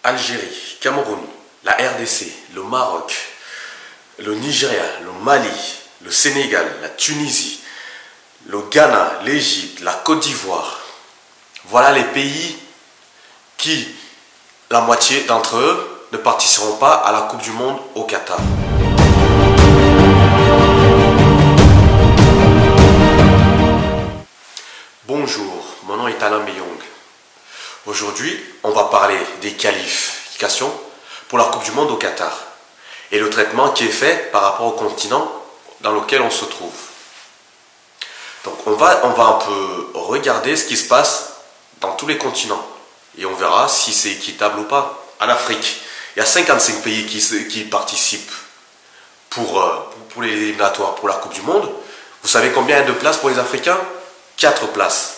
Algérie, Cameroun, la RDC, le Maroc, le Nigeria, le Mali, le Sénégal, la Tunisie, le Ghana, l'Égypte, la Côte d'Ivoire. Voilà les pays qui, la moitié d'entre eux, ne participeront pas à la Coupe du Monde au Qatar. Bonjour, mon nom est Alain Meyong. Aujourd'hui, on va parler des qualifications pour la Coupe du Monde au Qatar et le traitement qui est fait par rapport au continent dans lequel on se trouve. Donc on va un peu regarder ce qui se passe dans tous les continents et on verra si c'est équitable ou pas. En Afrique, il y a 55 pays qui participent pour les éliminatoires pour la Coupe du Monde. Vous savez combien il y a de places pour les Africains? 4 places.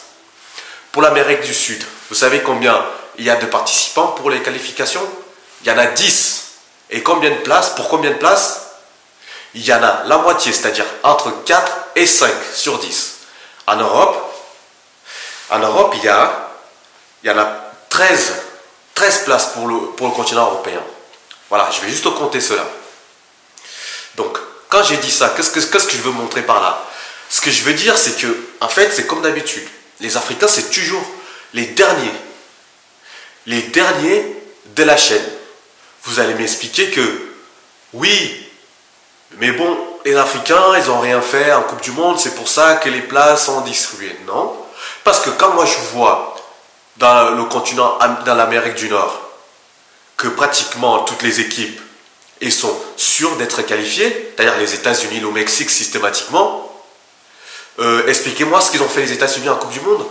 Pour l'Amérique du Sud, vous savez combien il y a de participants pour les qualifications? Il y en a 10. Et combien de places? Pour combien de places? Il y en a la moitié, c'est-à-dire entre 4 et 5 sur 10. En Europe, il y en a 13 places pour le continent européen. Voilà, je vais juste compter cela. Donc, quand j'ai dit ça, qu'est-ce que je veux montrer par là? Ce que je veux dire, c'est que, en fait, c'est comme d'habitude. Les Africains, c'est toujours les derniers de la chaîne. Vous allez m'expliquer que, oui, mais bon, les Africains, ils n'ont rien fait en Coupe du Monde, c'est pour ça que les places sont distribuées. Non, parce que quand moi je vois dans le continent, dans l'Amérique du Nord, que pratiquement toutes les équipes ils sont sûres d'être qualifiées, c'est-à-dire les États-Unis, le Mexique systématiquement, expliquez-moi ce qu'ils ont fait les États-Unis en Coupe du Monde.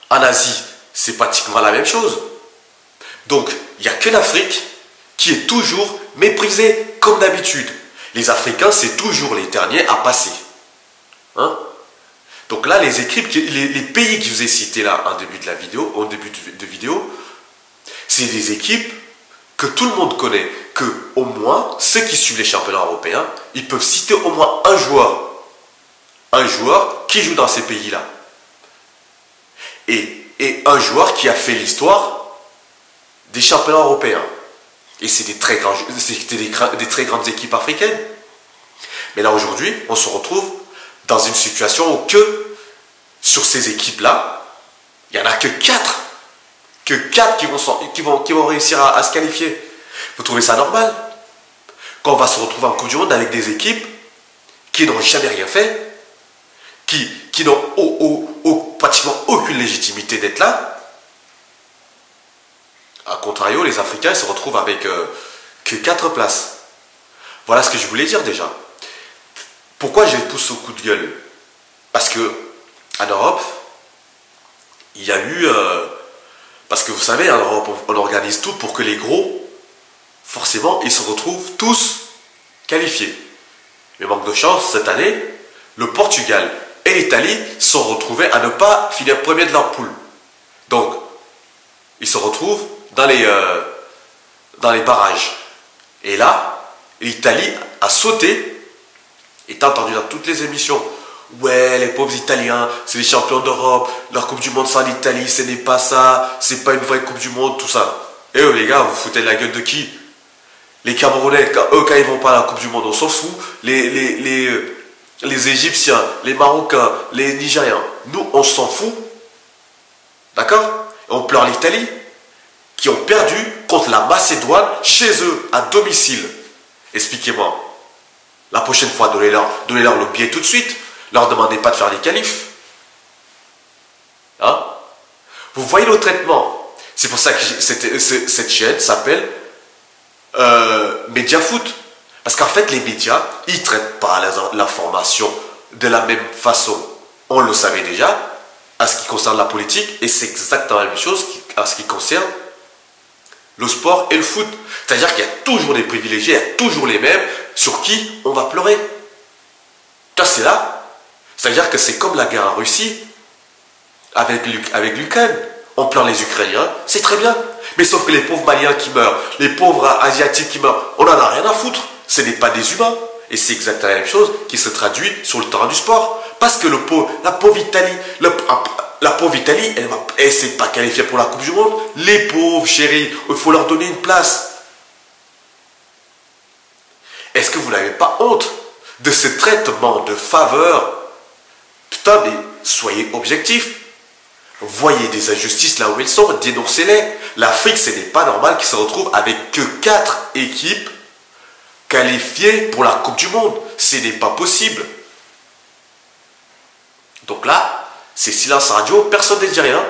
En Asie, c'est pratiquement la même chose. Donc, il n'y a que l'Afrique qui est toujours méprisée comme d'habitude. Les Africains, c'est toujours les derniers à passer. Hein? Donc là, les équipes, les pays que je vous ai cités là en début de la vidéo, c'est des équipes que tout le monde connaît, que au moins ceux qui suivent les championnats européens, ils peuvent citer au moins un joueur qui joue dans ces pays-là. Et un joueur qui a fait l'histoire des championnats européens. Et c'est des très grandes équipes africaines. Mais là aujourd'hui, on se retrouve dans une situation où sur ces équipes-là, il n'y en a que 4. Que 4 qui vont réussir à se qualifier. Vous trouvez ça normal? Quand on va se retrouver en Coupe du Monde avec des équipes qui n'ont jamais rien fait, qui n'ont pratiquement aucune légitimité d'être là. A contrario, les Africains ils se retrouvent avec que 4 places. Voilà ce que je voulais dire déjà. Pourquoi je pousse au coup de gueule? Parce que en Europe, il y a eu... parce que vous savez, en Europe, on organise tout pour que les gros, forcément, ils se retrouvent tous qualifiés. Mais manque de chance, cette année, le Portugal et l'Italie sont retrouvés à ne pas finir premier de leur poule. Donc, ils se retrouvent dans les barrages. Et là, l'Italie a sauté, et t'as entendu dans toutes les émissions, ouais, les pauvres Italiens, c'est les champions d'Europe, leur Coupe du Monde sans l'Italie, ce n'est pas ça, c'est pas une vraie Coupe du Monde, tout ça. Et eux, les gars, vous foutez de la gueule de qui? Les Camerounais, quand ils vont pas à la Coupe du Monde, on s'en fout. Les Égyptiens, les Marocains, les Nigériens, nous, on s'en fout. D'accord? Et on pleure l'Italie, qui ont perdu contre la Macédoine, chez eux, à domicile. Expliquez-moi. La prochaine fois, donnez-leur le billet tout de suite. Leur demandez pas de faire les qualifs. Hein? Vous voyez le traitement. C'est pour ça que cette chaîne s'appelle Mediafoot. Parce qu'en fait, les médias, ils ne traitent pas l'information de la même façon. On le savait déjà, en ce qui concerne la politique, et c'est exactement la même chose en ce qui concerne le sport et le foot. C'est-à-dire qu'il y a toujours des privilégiés, il y a toujours les mêmes sur qui on va pleurer. Ça, c'est là. C'est-à-dire que c'est comme la guerre en Russie avec l'Ukraine. On pleure les Ukrainiens, c'est très bien. Mais sauf que les pauvres Maliens qui meurent, les pauvres Asiatiques qui meurent, on n'en a rien à foutre. Ce n'est pas des humains. Et c'est exactement la même chose qui se traduit sur le terrain du sport. Parce que la pauvre Italie, la pauvre Italie, elle s'est pas qualifiée pour la Coupe du Monde. Les pauvres, chéris, il faut leur donner une place. Est-ce que vous n'avez pas honte de ce traitement de faveur? Putain, mais soyez objectifs. Voyez des injustices là où elles sont, dénoncez-les. L'Afrique, ce n'est pas normal qu'il se retrouve avec que 4 équipes qualifiées pour la Coupe du Monde. Ce n'est pas possible. Donc là, c'est silence radio, personne ne dit rien.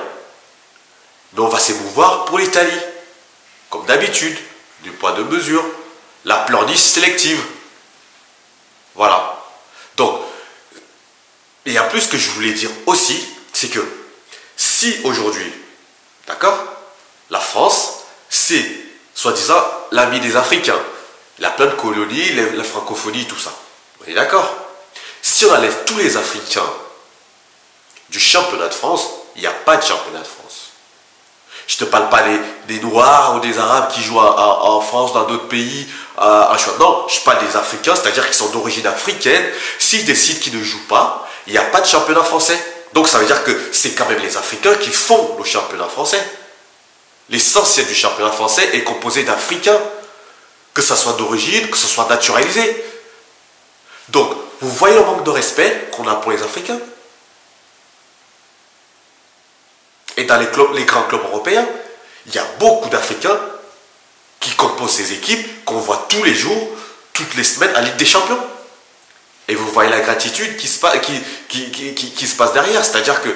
Mais on va s'émouvoir pour l'Italie. Comme d'habitude, du poids de mesure. La pleurniche sélective. Voilà. Donc, et en plus, ce que je voulais dire aussi, c'est que si aujourd'hui, d'accord, la France, c'est soi-disant l'ami des Africains, il a plein de colonies, la francophonie, tout ça. Vous êtes d'accord? Si on enlève tous les Africains du championnat de France, il n'y a pas de championnat de France. Je ne te parle pas des Noirs ou des Arabes qui jouent en France, dans d'autres pays. Non, je parle des Africains, c'est-à-dire qui sont d'origine africaine. S'ils décident qu'ils ne jouent pas, il n'y a pas de championnat français. Donc ça veut dire que c'est quand même les Africains qui font le championnat français. L'essentiel du championnat français est composé d'Africains. Que ça soit d'origine, que ce soit naturalisé. Donc, vous voyez le manque de respect qu'on a pour les Africains. Et dans les grands clubs européens, il y a beaucoup d'Africains qui composent ces équipes qu'on voit tous les jours, toutes les semaines en Ligue des Champions. Et vous voyez la gratitude qui se passe derrière. C'est-à-dire que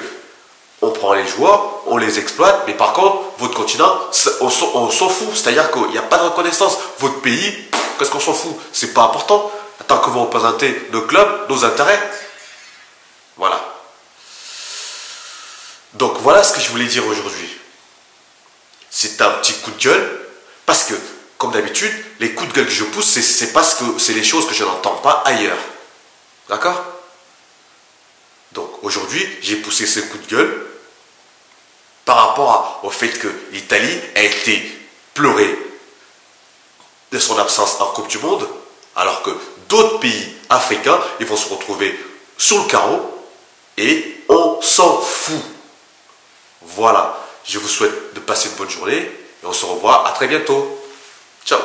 on prend les joueurs, on les exploite, mais par contre, votre continent, on s'en fout. C'est-à-dire qu'il n'y a pas de reconnaissance. Votre pays, qu'est-ce qu'on s'en fout? C'est pas important. Tant que vous représentez nos clubs, nos intérêts. Voilà. Donc voilà ce que je voulais dire aujourd'hui. C'est un petit coup de gueule, parce que, comme d'habitude, les coups de gueule que je pousse, c'est parce que c'est les choses que je n'entends pas ailleurs. D'accord? Donc aujourd'hui, j'ai poussé ce coup de gueule par rapport au fait que l'Italie a été pleurée de son absence en Coupe du Monde, alors que d'autres pays africains, ils vont se retrouver sur le carreau et on s'en fout. Voilà, je vous souhaite de passer une bonne journée et on se revoit à très bientôt. Ciao.